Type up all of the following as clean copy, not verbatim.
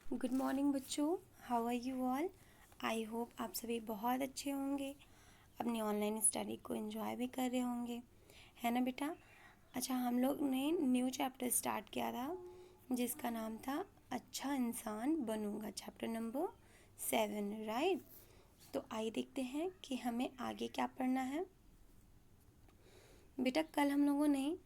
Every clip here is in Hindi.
गुड मॉर्निंग बच्चों, how are you all. I hope आप सभी बहुत अच्छे होंगे, अपनी ऑनलाइन स्टडी को एंजॉय भी कर रहे होंगे, है ना बेटा। अच्छा, हम लोग ने न्यू चैप्टर स्टार्ट किया था जिसका नाम था अच्छा इंसान बनूंगा, चैप्टर नंबर 7, राइट। तो आइए देखते हैं कि हमें आगे क्या पढ़ना है। बेटा कल हम लोगों ने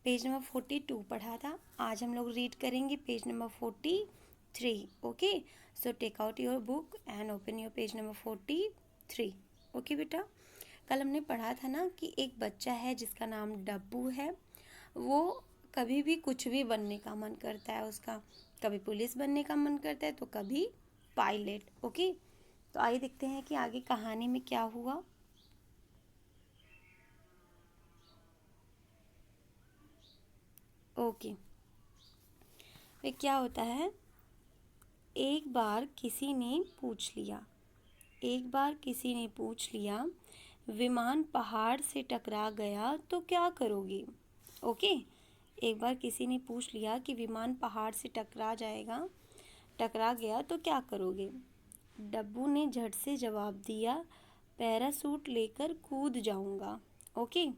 पेज नंबर 42 पढ़ा था, आज हम लोग रीड करेंगे page number 43। Okay, so take out your book and open your page number 43। Okay बेटा, कल हमने पढ़ा था ना कि एक बच्चा है जिसका नाम डब्बू है। वो कभी भी कुछ भी बनने का मन करता है उसका, कभी पुलिस बनने का मन करता है तो कभी पायलट। ओके, तो आइए देखते हैं कि आगे कहानी में क्या हुआ। ओके, फिर क्या होता है। एक बार किसी ने पूछ लिया, एक बार किसी ने पूछ लिया, विमान पहाड़ से टकरा गया तो क्या करोगे। ओके, एक बार किसी ने पूछ लिया कि विमान पहाड़ से टकरा गया तो क्या करोगे। डब्बू ने झट से जवाब दिया, पैरासूट लेकर कूद जाऊंगा। ओके,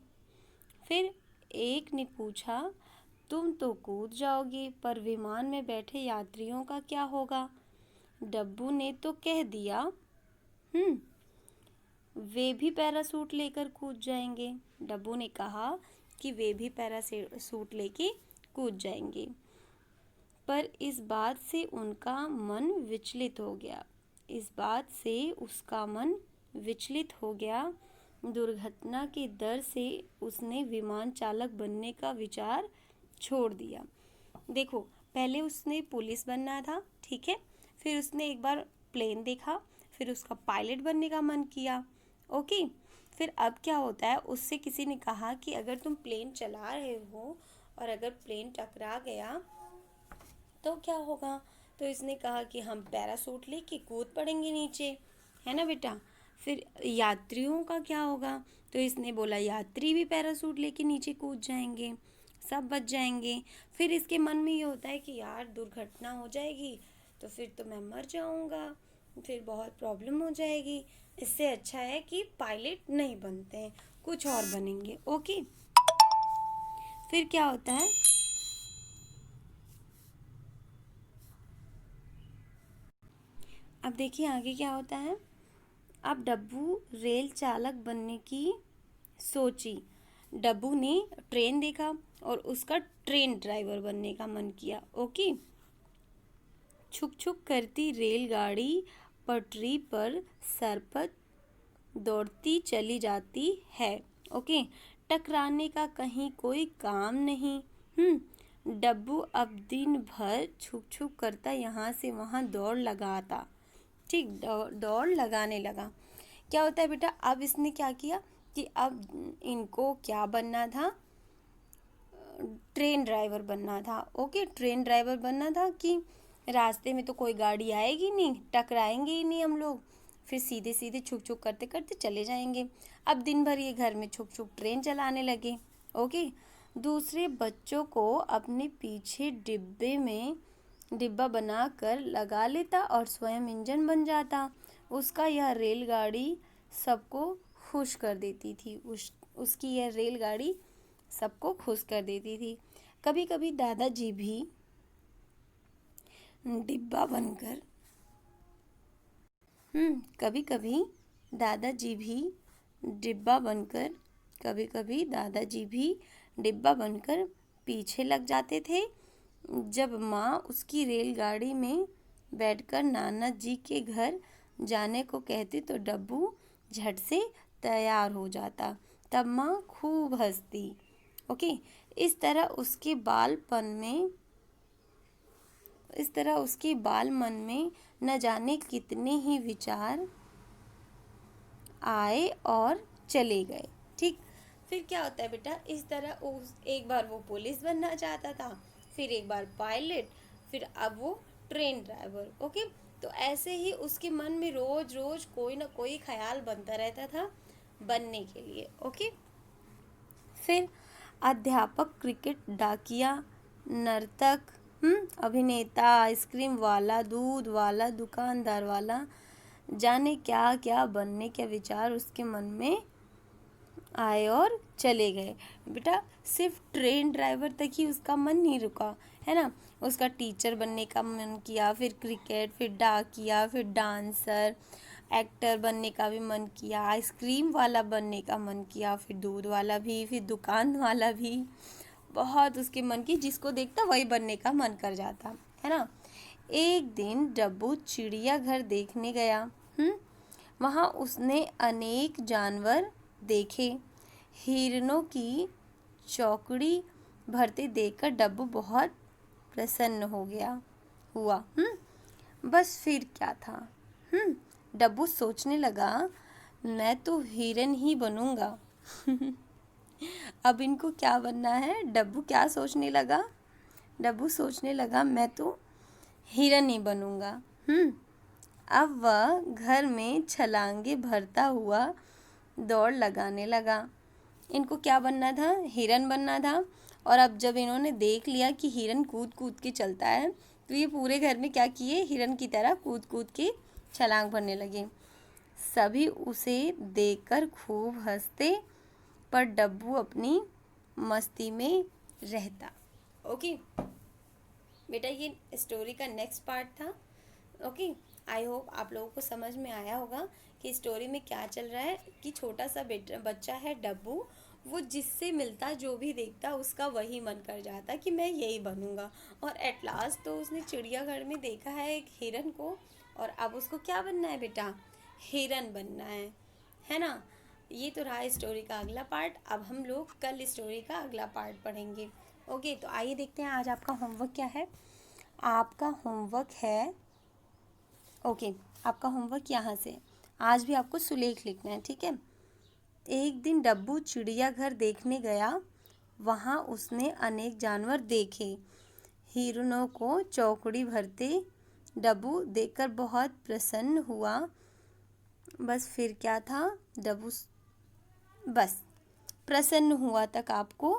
फिर एक ने पूछा, तुम तो कूद जाओगे पर विमान में बैठे यात्रियों का क्या होगा। डब्बू ने तो कह दिया, हम्म, वे भी पैरासूट लेकर कूद जाएंगे। डब्बू ने कहा कि वे भी पैरासूट लेके कूद जाएंगे, पर इस बात से उनका मन विचलित हो गया। इस बात से उसका मन विचलित हो गया। दुर्घटना के डर से उसने विमान चालक बनने का विचार छोड़ दिया। देखो, पहले उसने पुलिस बनना था, ठीक है, फिर उसने एक बार प्लेन देखा, फिर उसका पायलट बनने का मन किया। ओके, फिर अब क्या होता है, उससे किसी ने कहा कि अगर तुम प्लेन चला रहे हो और अगर प्लेन टकरा गया तो क्या होगा। तो इसने कहा कि हम पैरासूट लेके कूद पड़ेंगे नीचे, है ना बेटा। फिर यात्रियों का क्या होगा, तो इसने बोला यात्री भी पैरासूट लेके नीचे कूद जाएंगे, सब बच जाएंगे। फिर इसके मन में ये होता है कि यार दुर्घटना हो जाएगी तो फिर तो मैं मर जाऊंगा, फिर बहुत प्रॉब्लम हो जाएगी। इससे अच्छा है कि पायलट नहीं बनते हैं, कुछ और बनेंगे। ओके, फिर क्या होता है। अब देखिए आगे क्या होता है। अब डब्बू रेल चालक बनने की सोची। डब्बू ने ट्रेन देखा और उसका ट्रेन ड्राइवर बनने का मन किया। ओके, छुक छुक करती रेलगाड़ी पटरी पर सरपट दौड़ती चली जाती है। ओके, टकराने का कहीं कोई काम नहीं। डब्बू अब दिन भर छुक छुक करता यहाँ से वहाँ दौड़ लगाता। ठीक, दौड़ लगाने लगा। क्या होता है बेटा, अब इसने क्या किया कि अब इनको क्या बनना था, ट्रेन ड्राइवर बनना था। ओके, ट्रेन ड्राइवर बनना था कि रास्ते में तो कोई गाड़ी आएगी नहीं, टकराएंगे ही नहीं हम लोग, फिर सीधे सीधे छुक छुक करते करते चले जाएंगे। अब दिन भर ये घर में छुक छुक ट्रेन चलाने लगे। ओके, दूसरे बच्चों को अपने पीछे डिब्बा बनाकर लगा लेता और स्वयं इंजन बन जाता। उसका यह रेलगाड़ी सबको खुश कर देती थी। उसकी यह रेलगाड़ी सबको खुश कर देती थी। कभी कभी दादाजी भी डिब्बा बनकर कभी कभी दादाजी भी डिब्बा बनकर कभी कभी दादाजी भी डिब्बा बनकर पीछे लग जाते थे। जब माँ उसकी रेलगाड़ी में बैठकर नाना जी के घर जाने को कहती तो डब्बू झट से तैयार हो जाता। तब माँ खूब हंसती। ओके, इस तरह उसके बाल मन में न जाने कितने ही विचार आए और चले गए। ठीक, फिर क्या होता है बेटा, इस तरह एक बार वो पुलिस बनना चाहता था, फिर एक बार पायलट, फिर अब वो ट्रेन ड्राइवर। ओके, तो ऐसे ही उसके मन में रोज रोज कोई ना कोई ख्याल बनता रहता था बनने के लिए। ओके, फिर अध्यापक, क्रिकेट, डाकिया, नर्तक, अभिनेता, आइसक्रीम वाला, दूध वाला, दुकानदार वाला, जाने क्या क्या बनने के विचार उसके मन में आए और चले गए। बेटा सिर्फ ट्रेन ड्राइवर तक ही उसका मन नहीं रुका, है ना। उसका टीचर बनने का मन किया, फिर क्रिकेट, फिर डाकिया, फिर डांसर, एक्टर बनने का भी मन किया, आइसक्रीम वाला बनने का मन किया, फिर दूध वाला भी, फिर दुकान वाला भी। बहुत उसके मन की, जिसको देखता वही बनने का मन कर जाता, है ना। एक दिन डब्बू चिड़ियाघर देखने गया। वहाँ उसने अनेक जानवर देखे। हिरणों की चौकड़ी भरते देखकर डब्बू बहुत प्रसन्न हो गया हुआ। बस फिर क्या था। डब्बू सोचने लगा, मैं तो हिरन ही बनूंगा। अब इनको क्या बनना है। डब्बू क्या सोचने लगा। डब्बू सोचने लगा, मैं तो हिरन ही बनूंगा। अब वह घर में छलांगे भरता हुआ दौड़ लगाने लगा। इनको क्या बनना था, हिरन बनना था। और अब जब इन्होंने देख लिया कि हिरन कूद कूद के चलता है, तो ये पूरे घर में क्या किए, हिरन की तरह कूद कूद के छलांग भरने लगे। सभी उसे देखकर खूब हंसते, पर डब्बू अपनी मस्ती में रहता। ओके बेटा, ये स्टोरी का नेक्स्ट पार्ट था। ओके, आई होप आप लोगों को समझ में आया होगा कि स्टोरी में क्या चल रहा है। कि छोटा सा बच्चा है डब्बू, वो जिससे मिलता, जो भी देखता, उसका वही मन कर जाता कि मैं यही बनूंगा। और एट लास्ट तो उसने चिड़ियाघर में देखा है एक हिरन को, और अब उसको क्या बनना है बेटा, हिरन बनना है ना। ये तो रहा स्टोरी का अगला पार्ट। अब हम लोग कल स्टोरी का अगला पार्ट पढ़ेंगे। ओके, तो आइए देखते हैं आज आपका होमवर्क क्या है। आपका होमवर्क है, ओके, आपका होमवर्क यहाँ से, आज भी आपको सुलेख लिखना है, ठीक है। एक दिन डब्बू चिड़ियाघर देखने गया। वहाँ उसने अनेक जानवर देखे। हिरणों को चौकड़ी भरते डब्बू देखकर बहुत प्रसन्न हुआ। बस फिर क्या था। डब्बू बस प्रसन्न हुआ तक आपको,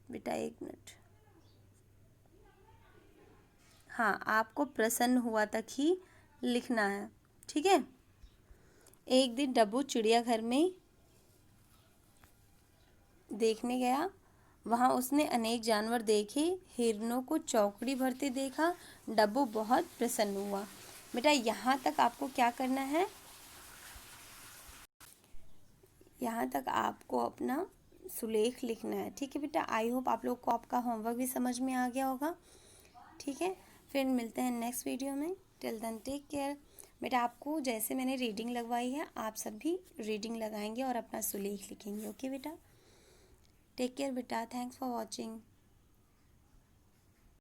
बेटा एक मिनट, हाँ, आपको प्रसन्न हुआ तक ही लिखना है, ठीक है। एक दिन डब्बू चिड़ियाघर में देखने गया। वहाँ उसने अनेक जानवर देखे। हिरणों को चौकड़ी भरते देखा। डब्बू बहुत प्रसन्न हुआ। बेटा यहाँ तक आपको क्या करना है, यहाँ तक आपको अपना सुलेख लिखना है, ठीक है बेटा। आई होप आप लोग को आपका होमवर्क भी समझ में आ गया होगा, ठीक है। फिर मिलते हैं नेक्स्ट वीडियो में। Till then take care. बेटा आपको जैसे मैंने रीडिंग लगवाई है, आप सब भी रीडिंग लगाएंगे और अपना सुलेख लिखेंगे। ओके बेटा, टेक केयर बेटा, थैंक्स फॉर वॉचिंग।